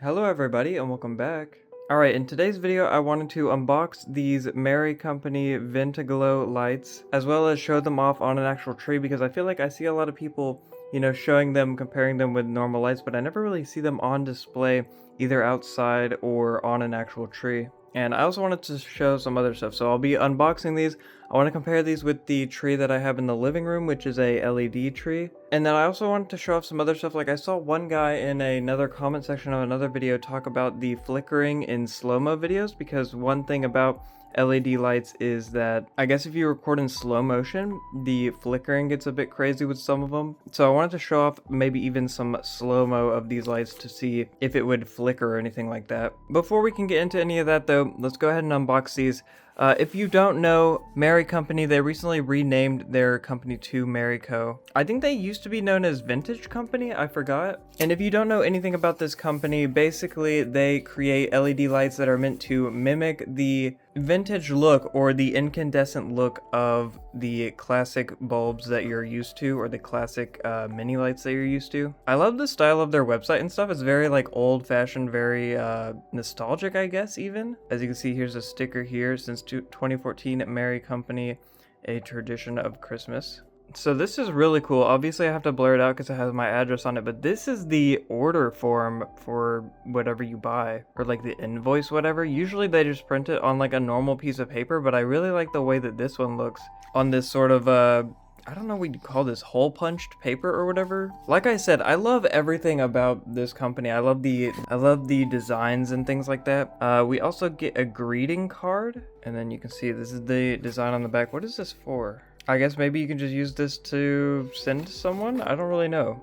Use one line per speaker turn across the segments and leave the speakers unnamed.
Hello everybody and welcome back. Alright, in today's video I wanted to unbox these Merry Company Vintaglo lights, as well as show them off on an actual tree, because I feel like I see a lot of people, showing them, comparing them with normal lights, but I never really see them on display either outside or on an actual tree. And I also wanted to show some other stuff, so I'll be unboxing these. I want to compare these with the tree that I have in the living room, which is a LED tree. And then I also wanted to show off some other stuff. Like, I saw one guy in another comment section of another video talk about the flickering in slow-mo videos, because one thing about LED lights is that I guess if you record in slow motion, the flickering gets a bit crazy with some of them. So I wanted to show off maybe even some slow-mo of these lights to see if it would flicker or anything like that. Before we can get into any of that though, let's go ahead and unbox these. If you don't know, Merry Company, they recently renamed their company to Merry Co. I think they used to be known as Vintage Company, I forgot. And if you don't know anything about this company, basically they create LED lights that are meant to mimic the vintage look or the incandescent look of the classic bulbs that you're used to, or the classic mini lights that you're used to. I love the style of their website and stuff. It's very like old-fashioned, very nostalgic, I guess, even. As you can see, here's a sticker here: since 2014 at Merry Company, a tradition of Christmas. So this is really cool. Obviously I have to blur it out because it has my address on it, but this is the order form for whatever you buy, or like the invoice, whatever. Usually they just print it on like a normal piece of paper, but I really like the way that this one looks on this sort of I don't know what you'd call this, hole punched paper or whatever. Like I said, I love everything about this company. I love the designs and things like that. We also get a greeting card, and then you can see this is the design on the back. What is this for? I guess maybe you can just use this to send to someone? I don't really know.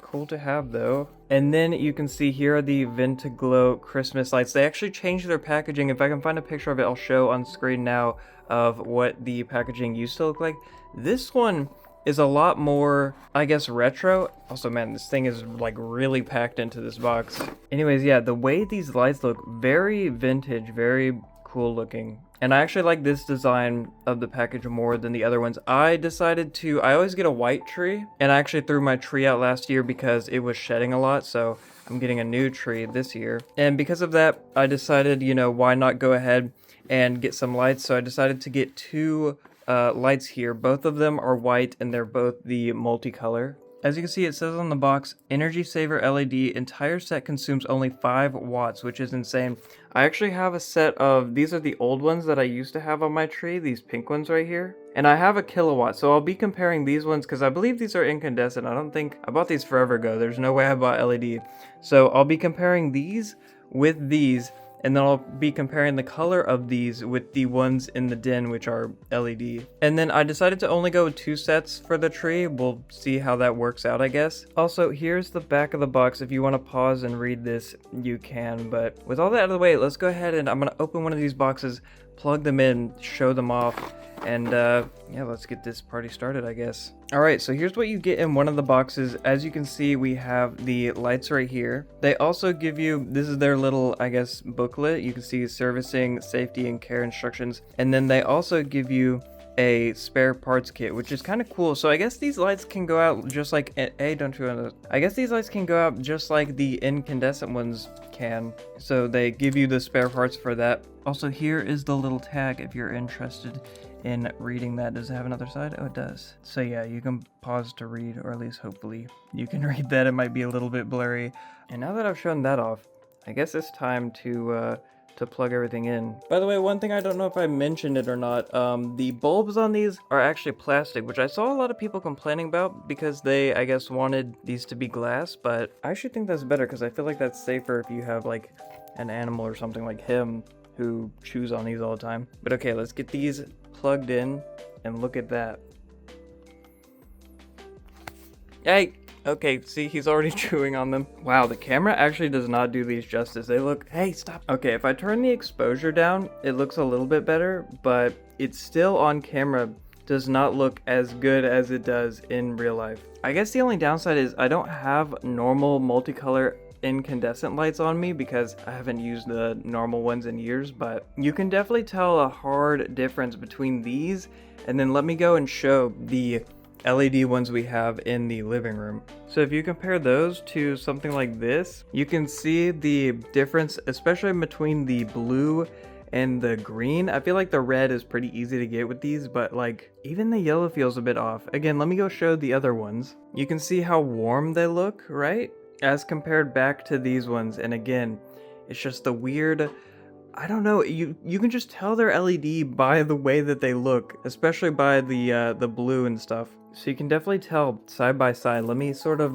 Cool to have though. And then you can see here are the Vintaglo Christmas lights. They actually changed their packaging. If I can find a picture of it, I'll show on screen now of what the packaging used to look like. This one is a lot more, I guess, retro. Also, man, this thing is like really packed into this box. Anyways, yeah, the way these lights look, very vintage, very cool looking. And I actually like this design of the package more than the other ones. I always get a white tree, and I actually threw my tree out last year because it was shedding a lot, so I'm getting a new tree this year. And because of that, I decided, why not go ahead and get some lights. So I decided to get two lights here. Both of them are white, and they're both the multicolor. As you can see, it says on the box, Energy Saver LED, entire set consumes only 5 watts, which is insane. I actually have a set of, these are the old ones that I used to have on my tree, these pink ones right here. And I have a kilowatt, so I'll be comparing these ones, because I believe these are incandescent. I bought these forever ago. There's no way I bought LED. So I'll be comparing these with these, and then I'll be comparing the color of these with the ones in the den, which are LED. And then I decided to only go with 2 sets for the tree. We'll see how that works out, I guess. Also, here's the back of the box. If you want to pause and read this, you can. But with all that out of the way, let's go ahead and I'm going to open one of these boxes, plug them in, show them off, and yeah, let's get this party started, I guess. Alright, so here's what you get in one of the boxes. As you can see, we have the lights right here. They also give you, this is their little, I guess, booklet. You can see servicing, safety, and care instructions. And then they also give you a spare parts kit, which is kind of cool. So I guess these lights can go out just like, I guess these lights can go out just like the incandescent ones can. So they give you the spare parts for that. Also, here is the little tag if you're interested in reading that. Does it have another side? Oh, it does. So yeah, you can pause to read, or at least hopefully you can read that. It might be a little bit blurry. And now that I've shown that off, I guess it's time to plug everything in. By the way, one thing I don't know if I mentioned it or not, the bulbs on these are actually plastic, which I saw a lot of people complaining about because they, I guess, wanted these to be glass, but I actually think that's better because I feel like that's safer if you have like an animal or something like him who chews on these all the time. But okay, let's get these plugged in and look at that. Hey! Okay, see, he's already chewing on them. Wow, the camera actually does not do these justice. They look, hey, stop. Okay, if I turn the exposure down, it looks a little bit better, but it's still on camera does not look as good as it does in real life. I guess the only downside is I don't have normal multicolor incandescent lights on me because I haven't used the normal ones in years, but you can definitely tell a hard difference between these, and then let me go and show the LED ones we have in the living room. So if you compare those to something like this, you can see the difference, especially between the blue and the green. I feel like the red is pretty easy to get with these, but like even the yellow feels a bit off. Again, let me go show the other ones. You can see how warm they look, right? As compared back to these ones. And again, it's just the weird, I don't know, you can just tell they're LED by the way that they look, especially by the blue and stuff. So you can definitely tell side by side. Let me sort of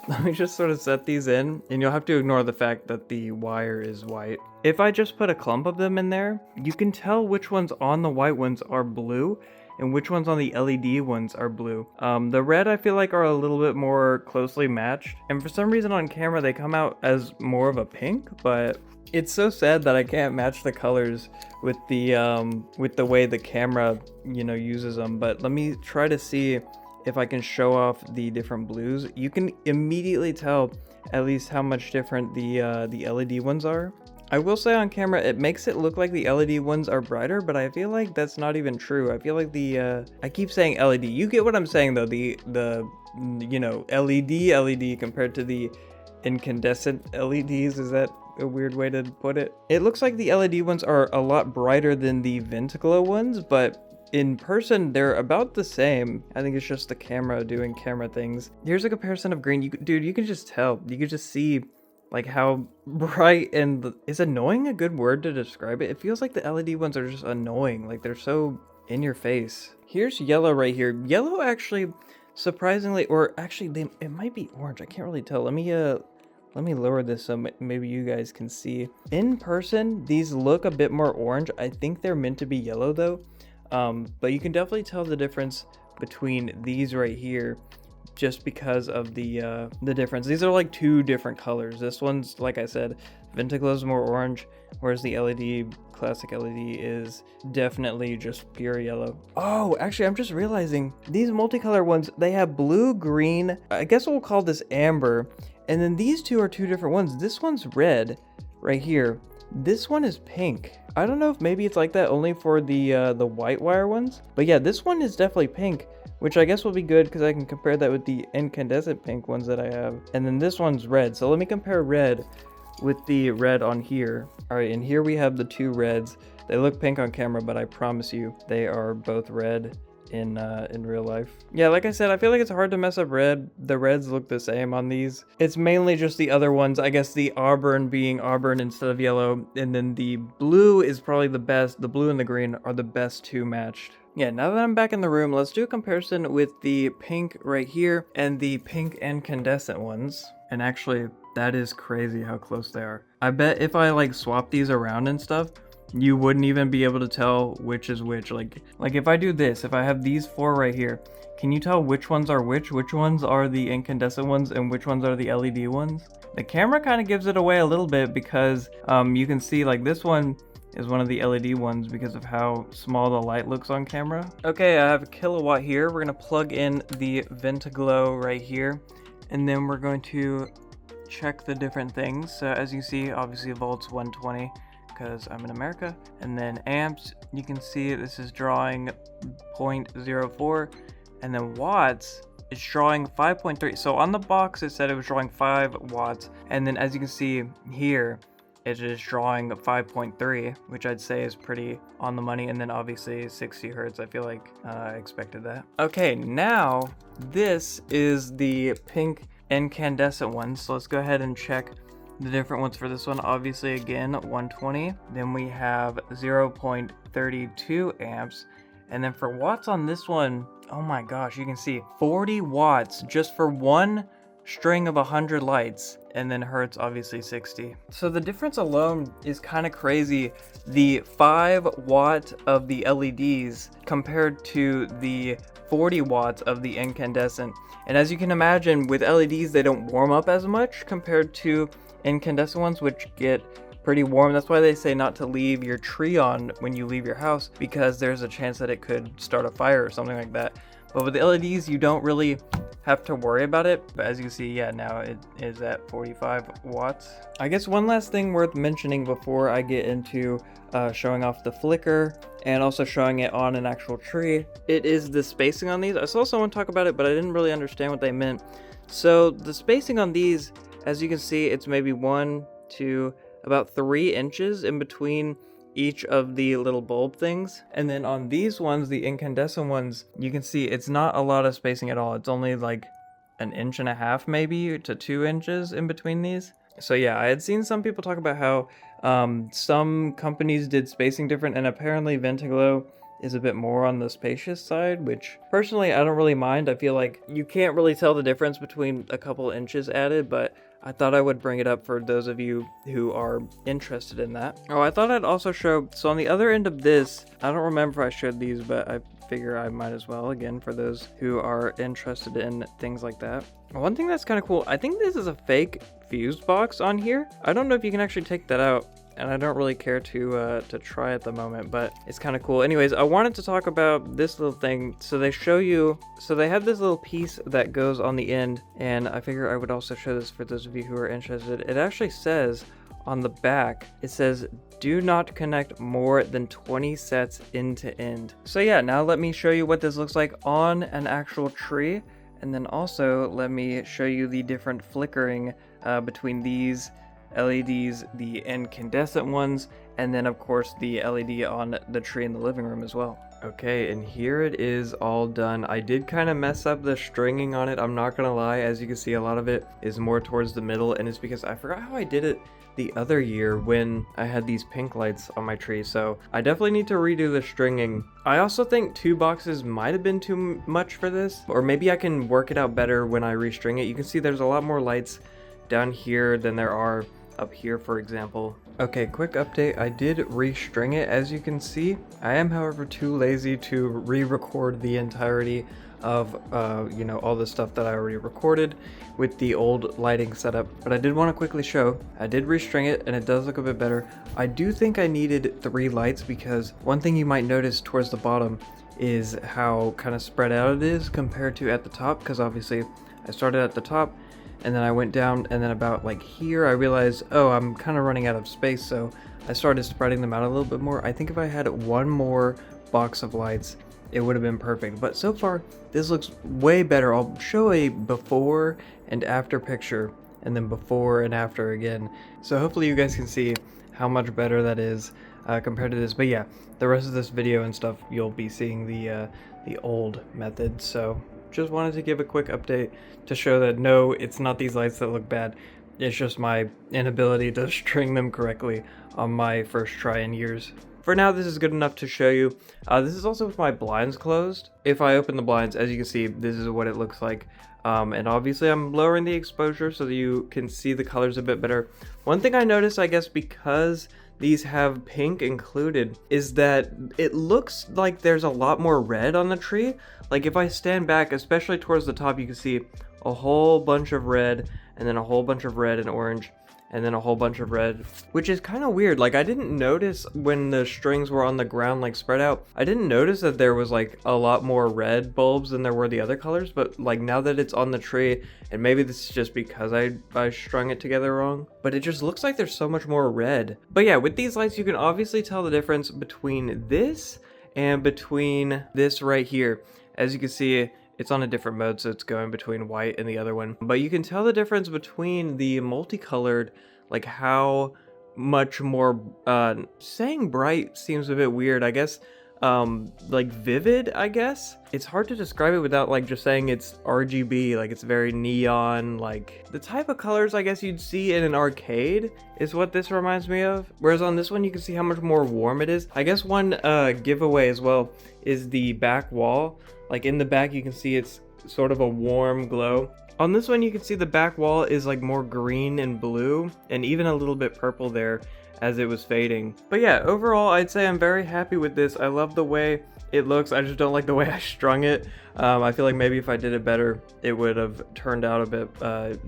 let me just sort of set these in, and you'll have to ignore the fact that the wire is white. If I just put a clump of them in there, you can tell which ones on the white ones are blue and which ones on the LED ones are blue. The red I feel like are a little bit more closely matched, and for some reason on camera they come out as more of a pink, but it's so sad that I can't match the colors with the way the camera, you know, uses them. But let me try to see if I can show off the different blues. You can immediately tell at least how much different the LED ones are. I will say on camera it makes it look like the LED ones are brighter, but I feel like that's not even true. I feel like the I keep saying LED. You get what I'm saying though. The you know, LED compared to the incandescent LEDs. Is that a weird way to put it? It looks like the LED ones are a lot brighter than the Vintaglo ones, but in person, they're about the same. I think it's just the camera doing camera things. Here's a comparison of green. Dude, you can just tell. You can just see like how bright and... Is annoying a good word to describe it? It feels like the LED ones are just annoying. Like they're so in your face. Here's yellow right here. Yellow actually, surprisingly, or actually it might be orange. I can't really tell. Let me lower this so maybe you guys can see. In person, these look a bit more orange. I think they're meant to be yellow though. But you can definitely tell the difference between these right here just because of the difference. These are like two different colors. This one's, like I said, Vintaglo's more orange, whereas the LED, classic LED, is definitely just pure yellow. Oh, actually, I'm just realizing these multicolor ones, they have blue, green, I guess we'll call this amber, and then these two are two different ones. This one's red right here. This one is pink. I don't know if maybe it's like that only for the white wire ones, but yeah, this one is definitely pink, which I guess will be good because I can compare that with the incandescent pink ones that I have. And then this one's red. So let me compare red with the red on here. All right, and here we have the two reds. They look pink on camera, but I promise you they are both red in real life. Yeah, like I said, I feel like it's hard to mess up red. The reds look the same on these. It's mainly just the other ones. I guess the auburn being auburn instead of yellow, and then the blue is probably the best. The blue and the green are the best two matched. Yeah, now that I'm back in the room, let's do a comparison with the pink right here and the pink incandescent ones. And actually, that is crazy how close they are. I bet if I like swap these around and stuff, you wouldn't even be able to tell which is which. Like if I do this, if I have these four right here, can you tell which ones are which ones are the incandescent ones and which ones are the LED ones? The camera kind of gives it away a little bit because you can see like this one is one of the LED ones because of how small the light looks on camera. Okay, I have a kilowatt here. We're gonna plug in the Vintaglo right here, and then we're going to check the different things. So as you see, obviously volts 120 because I'm in America, and then amps, you can see this is drawing 0.04, and then watts, it's drawing 5.3. So on the box it said it was drawing 5 watts, and then as you can see here, it is drawing 5.3, which I'd say is pretty on the money. And then obviously 60 hertz. I feel like I expected that. Okay, now this is the pink incandescent one. So let's go ahead and check the different ones for this one. Obviously, again, 120. Then we have 0.32 amps. And then for watts on this one, oh my gosh, you can see 40 watts just for one string of 100 lights, and then hertz obviously 60. So the difference alone is kind of crazy. The 5 watt of the LEDs compared to the 40 watts of the incandescent. And as you can imagine, with LEDs they don't warm up as much compared to incandescent ones, which get pretty warm. That's why they say not to leave your tree on when you leave your house, because there's a chance that it could start a fire or something like that. But with the LEDs, you don't really have to worry about it. But as you can see, yeah, now it is at 45 watts. I guess one last thing worth mentioning before I get into showing off the flicker and also showing it on an actual tree, it is the spacing on these. I saw someone talk about it, but I didn't really understand what they meant. So the spacing on these, as you can see, it's maybe 1, 2, about 3 inches in between each of the little bulb things. And then on these ones, the incandescent ones, you can see it's not a lot of spacing at all. It's only like 1.5 inches maybe to 2 inches in between these. So yeah, I had seen some people talk about how some companies did spacing different, and apparently Vintaglo is a bit more on the spacious side, which personally I don't really mind. I feel like you can't really tell the difference between a couple inches added, but I thought I would bring it up for those of you who are interested in that. Oh, I thought I'd also show, so on the other end of this, I don't remember if I showed these, but I figure I might as well, again, for those who are interested in things like that. One thing that's kind of cool, I think this is a fake fused box on here. I don't know if you can actually take that out, and I don't really care to try at the moment, but it's kind of cool. Anyways, I wanted to talk about this little thing. So they show you, so they have this little piece that goes on the end, and I figure I would also show this for those of you who are interested. It actually says on the back, it says, do not connect more than 20 sets end to end. So yeah, now let me show you what this looks like on an actual tree, and then also let me show you the different flickering between these LEDs, the incandescent ones, and then of course the LED on the tree in the living room as well. Okay, and here it is all done. I did kind of mess up the stringing on it, I'm not gonna lie. As you can see, a lot of it is more towards the middle, and it's because I forgot how I did it the other year when I had these pink lights on my tree, so I definitely need to redo the stringing. I also think 2 boxes might have been too much for this, or maybe I can work it out better when I restring it. You can see there's a lot more lights down here than there are up here, for example. Okay, quick update, I did restring it. As you can see, I am however too lazy to re-record the entirety of you know, all the stuff that I already recorded with the old lighting setup, but I did want to quickly show I did restring it and it does look a bit better. I do think I needed 3 lights, because one thing you might notice towards the bottom is how kind of spread out it is compared to at the top, because obviously I started at the top and then I went down, and then about like here I realized, oh, I'm kind of running out of space, so I started spreading them out a little bit more. I think if I had 1 more box of lights, it would have been perfect. But so far, this looks way better. I'll show a before and after picture, and then before and after again. So hopefully you guys can see how much better that is compared to this. But yeah, the rest of this video and stuff, you'll be seeing the old method. So just wanted to give a quick update to show that no, it's not these lights that look bad. It's just my inability to string them correctly on my first try in years. For now, this is good enough to show you. This is also with my blinds closed. If I open the blinds, as you can see, this is what it looks like. And obviously I'm lowering the exposure so that you can see the colors a bit better. One thing I noticed, I guess because these have pink included, is that it looks like there's a lot more red on the tree. Like if I stand back, especially towards the top, you can see a whole bunch of red, and then a whole bunch of red and orange, and then a whole bunch of red, which is kind of weird. Like I didn't notice when the strings were on the ground like spread out, I didn't notice that there was like a lot more red bulbs than there were the other colors, but like now that it's on the tree, and maybe this is just because I strung it together wrong, but it just looks like there's so much more red. But yeah, with these lights you can obviously tell the difference between this and between this right here. As you can see, it's on a different mode, so it's going between white and the other one. But you can tell the difference between the multicolored, like how much more, saying bright seems a bit weird, I guess, like vivid, I guess. It's hard to describe it without like just saying it's RGB, like it's very neon, like the type of colors I guess you'd see in an arcade is what this reminds me of. Whereas on this one you can see how much more warm it is. I guess one giveaway as well is the back wall. Like in the back you can see it's sort of a warm glow. On this one you can see the back wall is like more green and blue, and even a little bit purple there as it was fading. But yeah, overall I'd say I'm very happy with this. I love the way it looks. I just don't like the way I strung it. I feel like maybe if I did it better, it would have turned out a bit,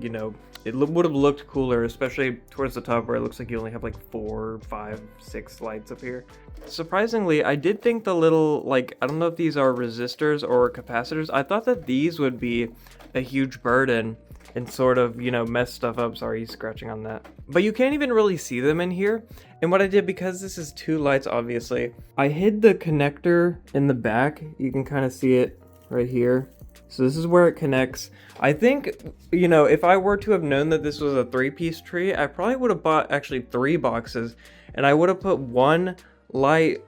you know, it would have looked cooler, especially towards the top where it looks like you only have like 4, 5, 6 lights up here. Surprisingly, I did think the little, like, I don't know if these are resistors or capacitors. I thought that these would be a huge burden and sort of, you know, mess stuff up. Sorry, he's scratching on that. But you can't even really see them in here. And what I did, because this is 2 lights, obviously, I hid the connector in the back. You can kind of see it right here. So this is where it connects. I think, you know, if I were to have known that this was a 3-piece tree, I probably would have bought actually 3 boxes, and I would have put 1 light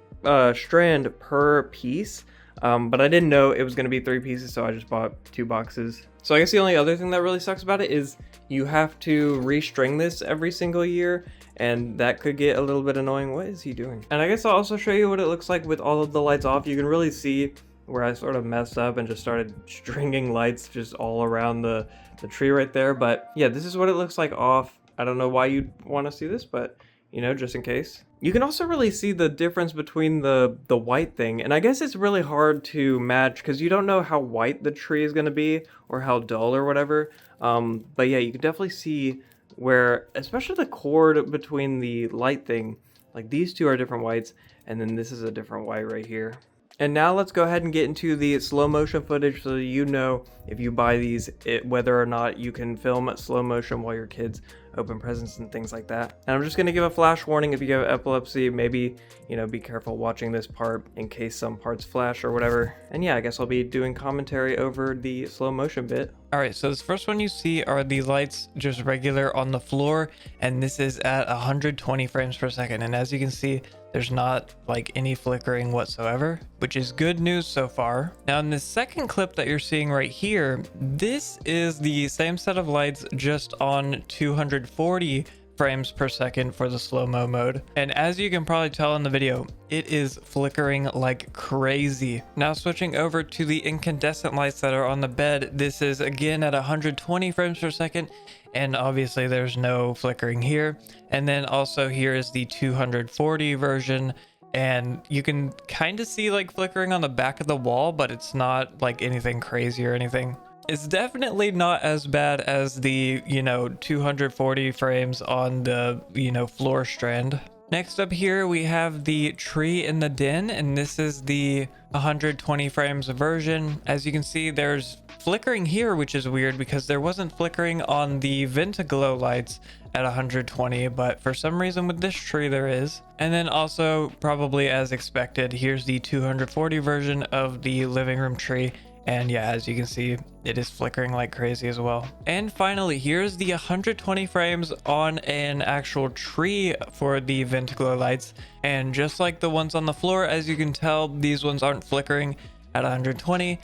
strand per piece. But I didn't know it was going to be 3 pieces, so I just bought 2 boxes. So I guess the only other thing that really sucks about it is you have to restring this every single year, and that could get a little bit annoying. What is he doing? And I guess I'll also show you what it looks like with all of the lights off. You can really see where I sort of messed up and just started stringing lights just all around the tree right there. But yeah, this is what it looks like off. I don't know why you'd want to see this, but you know, just in case. You can also really see the difference between the white thing, and I guess it's really hard to match because you don't know how white the tree is going to be or how dull or whatever. But yeah, you can definitely see where, especially the cord between the light thing, like these 2 are different whites, and then this is a different white right here. And now let's go ahead and get into the slow motion footage so that you know if you buy these, whether or not you can film slow motion while your kids open presents and things like that. And I'm just going to give a flash warning if you have epilepsy, maybe, you know, be careful watching this part in case some parts flash or whatever. And yeah, I guess I'll be doing commentary over the slow motion bit. Alright, so this first one you see are the lights just regular on the floor, and this is at 120 frames per second. And as you can see, there's not like any flickering whatsoever, which is good news so far. Now in the second clip that you're seeing right here, this is the same set of lights just on 240 frames per second for the slow-mo mode. And as you can probably tell in the video, it is flickering like crazy. Now switching over to the incandescent lights that are on the bed, this is again at 120 frames per second. And obviously there's no flickering here. And then also here is the 240 version. And you can kind of see like flickering on the back of the wall, but it's not like anything crazy or anything. It's definitely not as bad as the, you know, 240 frames on the, you know, floor strand. Next up here, we have the tree in the den, and this is the 120 frames version. As you can see, there's flickering here, which is weird because there wasn't flickering on the Vintaglo lights at 120, but for some reason with this tree there is. And then also, probably as expected, here's the 240 version of the living room tree. And yeah, as you can see, it is flickering like crazy as well. And finally, here's the 120 frames on an actual tree for the Vintaglo lights. And just like the ones on the floor, as you can tell, these ones aren't flickering at 120.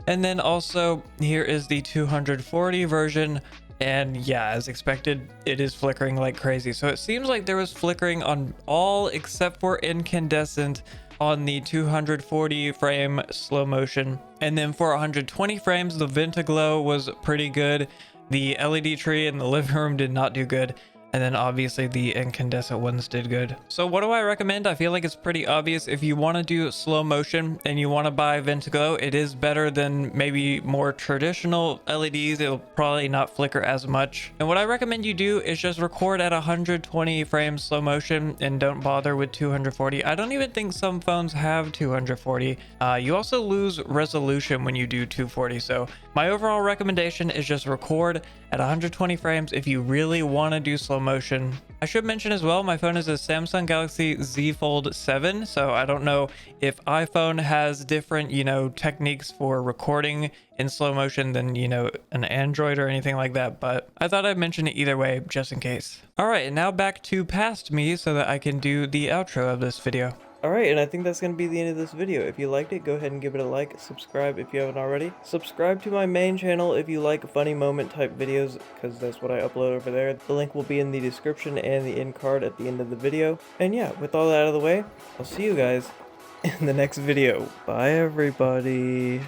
And then also, here is the 240 version. And yeah, as expected, it is flickering like crazy. So it seems like there was flickering on all except for incandescent on the 240 frame slow motion. And then for 120 frames, the Vintaglo was pretty good. The LED tree in the living room did not do good. And then obviously the incandescent ones did good. So what do I recommend? I feel like it's pretty obvious. If you want to do slow motion and you want to buy Vintaglo, it is better than maybe more traditional LEDs. It'll probably not flicker as much. And what I recommend you do is just record at 120 frames slow motion and don't bother with 240. I don't even think some phones have 240. You also lose resolution when you do 240. So my overall recommendation is just record at 120 frames if you really want to do slow motion. I should mention as well, my phone is a Samsung Galaxy Z Fold 7, so I don't know if iPhone has different, you know, techniques for recording in slow motion than, you know, an Android or anything like that, but I thought I'd mention it either way just in case. All right, and now back to past me so that I can do the outro of this video. Alright, and I think that's going to be the end of this video. If you liked it, go ahead and give it a like, subscribe if you haven't already. Subscribe to my main channel if you like funny moment type videos, because that's what I upload over there. The link will be in the description and the end card at the end of the video. And yeah, with all that out of the way, I'll see you guys in the next video. Bye everybody.